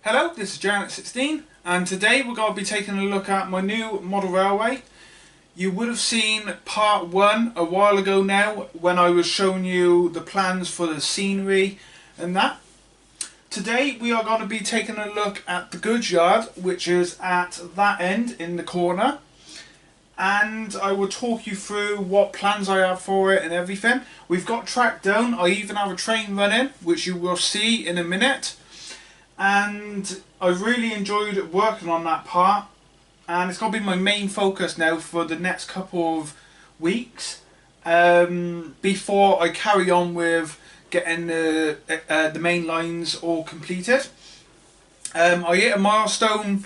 Hello, this is Janet16 and today we're going to be taking a look at my new model railway. You would have seen part 1 a while ago now when I was showing you the plans for the scenery and that. Today we are going to be taking a look at the goods yard, which is at that end in the corner, and I will talk you through what plans I have for it and everything. We've got track down, I even have a train running which you will see in a minute. And I've really enjoyed working on that part, and it's going to be my main focus now for the next couple of weeks before I carry on with getting the main lines all completed. I hit a milestone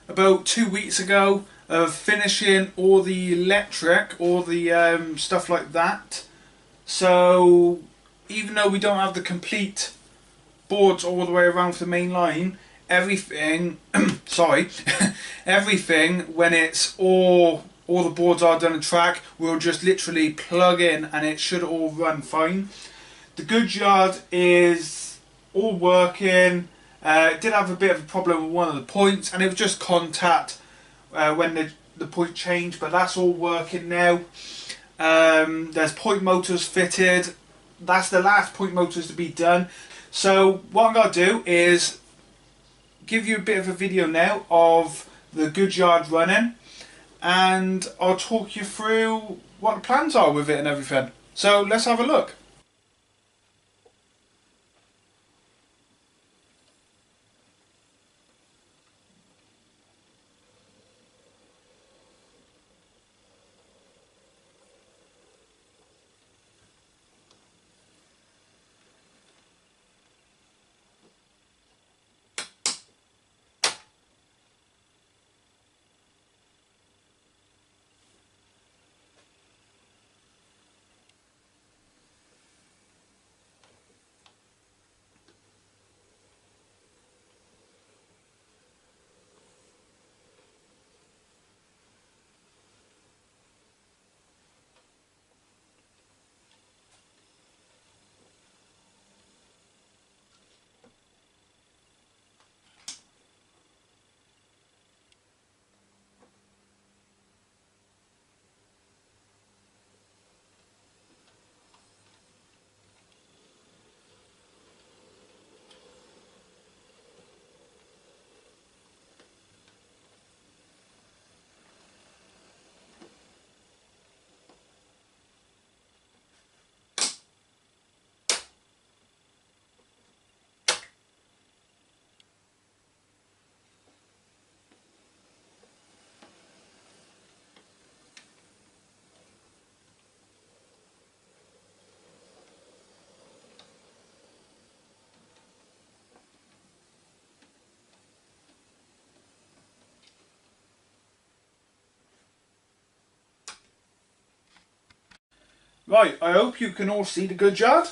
about 2 weeks ago of finishing all the electric, all the stuff like that. So even though we don't have the complete boards all the way around for the main line, everything sorry everything, when it's all the boards are done and track, we'll just literally plug in and it should all run fine. The goods yard is all working. It did have a bit of a problem with one of the points, and it was just contact when the point changed, but that's all working now. There's point motors fitted. That's the last point motors to be done. So what I'm going to do is give you a bit of a video now of the goods yard running, and I'll talk you through what the plans are with it and everything. So let's have a look. Right, I hope you can all see the goods yard.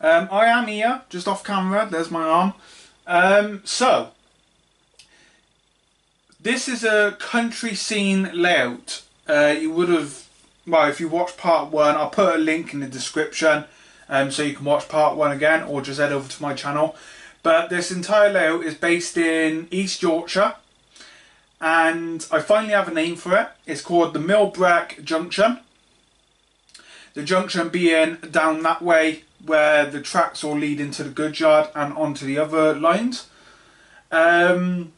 I am here, just off camera, there's my arm. So, this is a country scene layout. You would have, well, if you watched part 1, I'll put a link in the description so you can watch part 1 again, or just head over to my channel. But this entire layout is based in East Yorkshire, and I finally have a name for it. It's called the Milbreck Junction. The junction being down that way where the tracks all lead into the goods yard and onto the other lines. And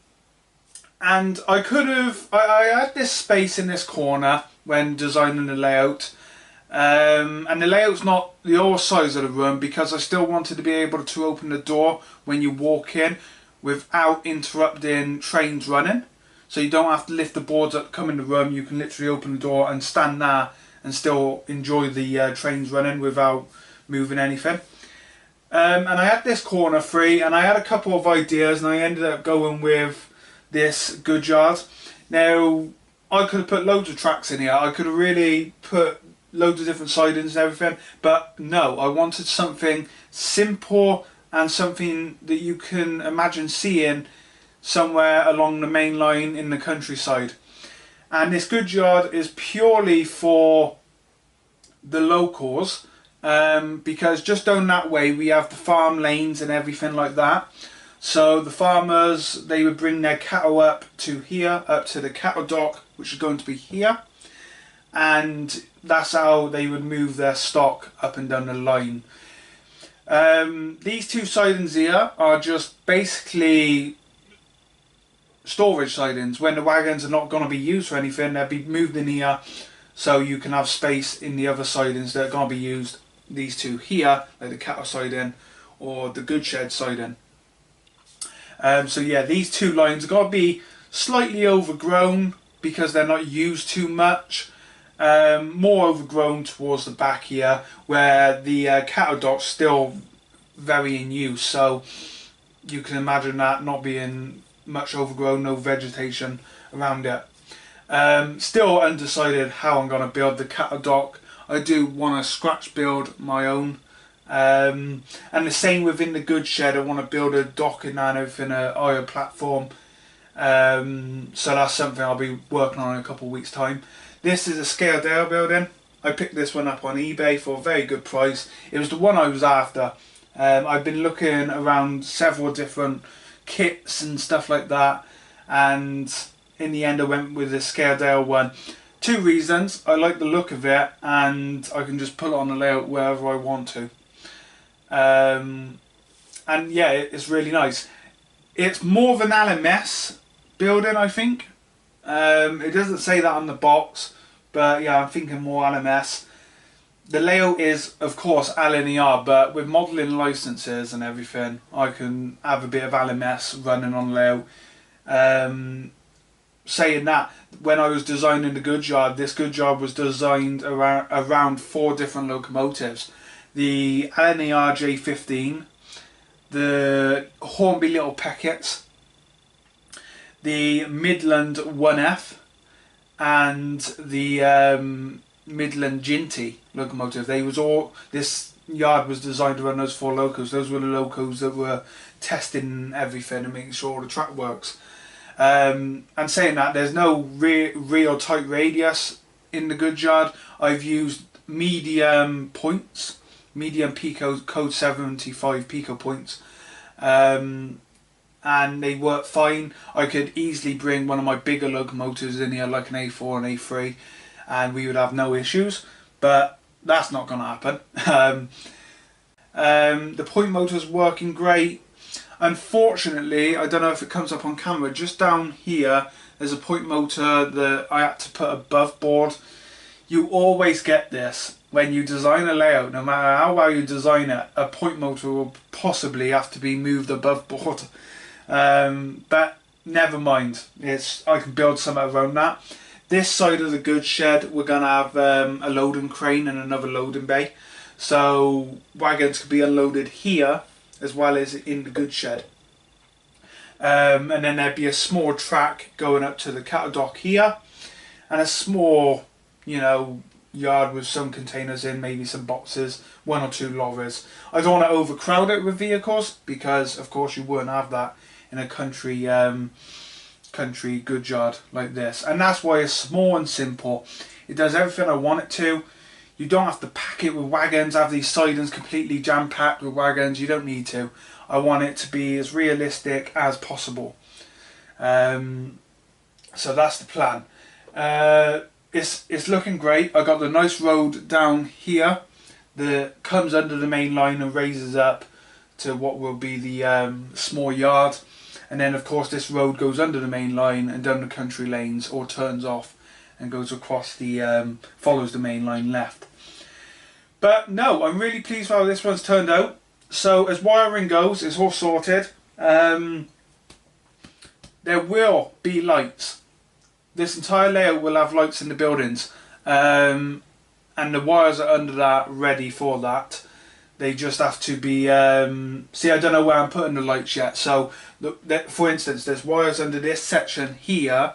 I could have, I had this space in this corner when designing the layout. And the layout's not the whole size of the room because I still wanted to be able to open the door when you walk in without interrupting trains running. So you don't have to lift the boards up, come in the room, you can literally open the door and stand there and still enjoy the trains running without moving anything. And I had this corner free, and I had a couple of ideas, and I ended up going with this goods yard. Now, I could have put loads of tracks in here. I could have really put loads of different sidings and everything, but no, I wanted something simple and something that you can imagine seeing somewhere along the main line in the countryside. And this goods yard is purely for the locals, because just down that way we have the farm lanes and everything like that. So the farmers, they would bring their cattle up to here, up to the cattle dock, which is going to be here, and that's how they would move their stock up and down the line. These two sidings here are just basically storage sidings. When the wagons are not going to be used for anything, they'll be moved in here, so you can have space in the other sidings that are going to be used. These two here, like the cattle siding or the goods shed siding. So yeah, these two lines are going to be slightly overgrown because they're not used too much. More overgrown towards the back here, where the cattle dock's still very in use. So you can imagine that not being much overgrown, no vegetation around it. Still undecided how I'm going to build the cattle dock. I do want to scratch build my own. And the same within the goods shed. I want to build a docking and everything, a higher platform. So that's something I'll be working on in a couple of weeks' time. This is a scaled down building. I picked this one up on eBay for a very good price. It was the one I was after. I've been looking around several different kits and stuff like that, and in the end I went with the scaled down one. Two reasons: I like the look of it, and I can just put it on the layout wherever I want to. And yeah, it's really nice. It's more of an LMS building, I think. It doesn't say that on the box, but yeah, I'm thinking more LMS. The layout is, of course, LNER, but with modelling licenses and everything, I can have a bit of LMS running on layout. Saying that, when I was designing the goods yard, this goods yard was designed around 4 different locomotives. The LNER J15, the Hornby Little Packets, the Midland 1F, and the Midland Ginty locomotive. This yard was designed around those 4 locos. Those were the locos that were testing everything and making sure all the track works. And saying that, there's no real tight radius in the goods yard. I've used medium points, medium pico, code 75 pico points, and they work fine. I could easily bring one of my bigger locomotives in here, like an A4 and A3, and we would have no issues, but that's not going to happen. The point motor's working great. Unfortunately, I don't know if it comes up on camera, just down here there's a point motor that I had to put above board. You always get this when you design a layout. No matter how well you design it, a point motor will possibly have to be moved above board. But never mind, I can build something around that. This side of the goods shed, we're going to have a loading crane and another loading bay, so wagons could be unloaded here as well as in the goods shed. And then there'd be a small track going up to the cattle dock here, and a small, yard with some containers in, maybe some boxes, 1 or 2 lorries. I don't want to overcrowd it with vehicles, because of course you wouldn't have that in a country goods yard like this. And that's why it's small and simple. It does everything I want it to. You don't have to pack it with wagons, have these sidings completely jam-packed with wagons. You don't need to. I want it to be as realistic as possible. So that's the plan. It's looking great. I got the nice road down here that comes under the main line and raises up to what will be the small yard. And then of course this road goes under the main line and down the country lanes, or turns off and goes across the follows the main line left. But no, I'm really pleased with how this one's turned out. So as wiring goes, it's all sorted. There will be lights. This entire layout will have lights in the buildings, and the wires are under that, ready for that. They just have to be, see, I don't know where I'm putting the lights yet. So for instance, there's wires under this section here,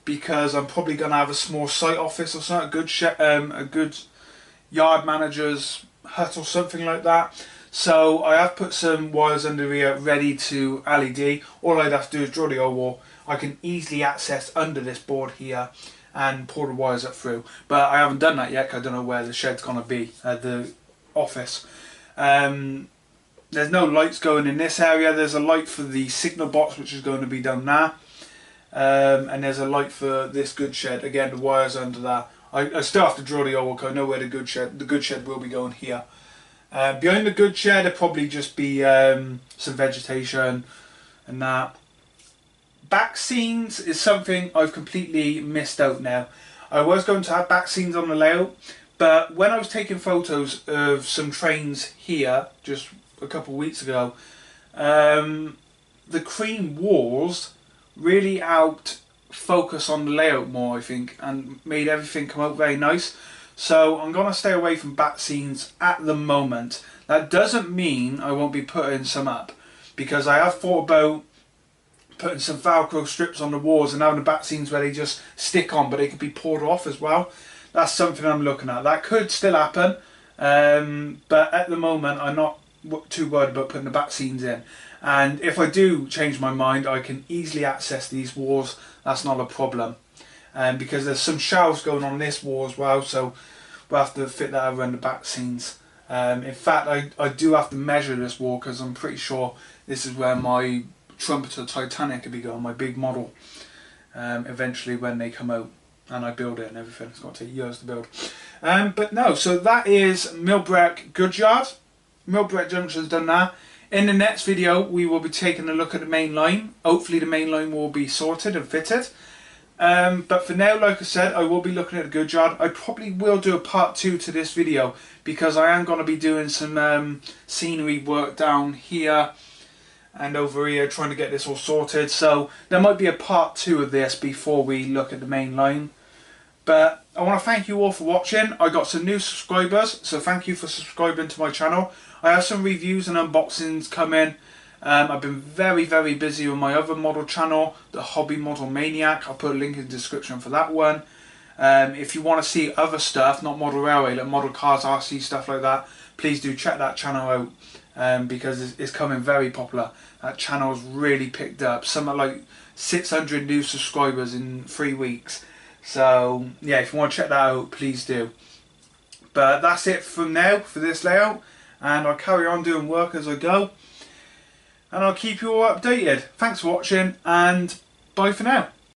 because I'm probably going to have a small site office or something, a good yard manager's hut or something like that. So I have put some wires under here ready to LED. All I'd have to do is drill the hole. I can easily access under this board here and pull the wires up through. But I haven't done that yet because I don't know where the shed's going to be, the office. There's no lights going in this area. There's a light for the signal box, which is going to be down there. And there's a light for this goods shed. Again, the wires under that. I still have to draw the hole. I know where the goods shed will be going here. Behind the goods shed, there'll probably just be some vegetation and that. Back scenes is something I've completely missed out now. I was going to have back scenes on the layout, but when I was taking photos of some trains here just a couple of weeks ago, the cream walls really out focus on the layout more, I think, and made everything come out very nice. So I'm going to stay away from back scenes at the moment. That doesn't mean I won't be putting some up, because I have thought about putting some Velcro strips on the walls and having the back scenes where they just stick on, but they could be pulled off as well. That's something I'm looking at. That could still happen, but at the moment I'm not too worried about putting the back scenes in. And if I do change my mind, I can easily access these walls. That's not a problem, because there's some shelves going on this wall as well, so we'll have to fit that around the back scenes. In fact, I do have to measure this wall, because I'm pretty sure this is where my Trumpeter Titanic will be going, my big model, eventually when they come out and I build it and everything. It's going to take years to build. But no, so that is Milbreck Goods Yard. Milbreck Junction's done that. In the next video we will be taking a look at the main line. Hopefully the main line will be sorted and fitted. But for now, like I said, I will be looking at the goods yard. I probably will do a part 2 to this video, because I am going to be doing some scenery work down here and over here, trying to get this all sorted. So there might be a part 2 of this before we look at the main line. But I want to thank you all for watching. I got some new subscribers, so thank you for subscribing to my channel. I have some reviews and unboxings coming. I've been very busy on my other model channel, the Hobby Model Maniac. I'll put a link in the description for that one. If you want to see other stuff, not model railway, like model cars, RC, stuff like that, please do check that channel out, because it's coming very popular. That channel's really picked up. Something like 600 new subscribers in 3 weeks. So yeah, if you want to check that out, please do. But that's it from now for this layout, and I'll carry on doing work as I go, and I'll keep you all updated. Thanks for watching, and bye for now.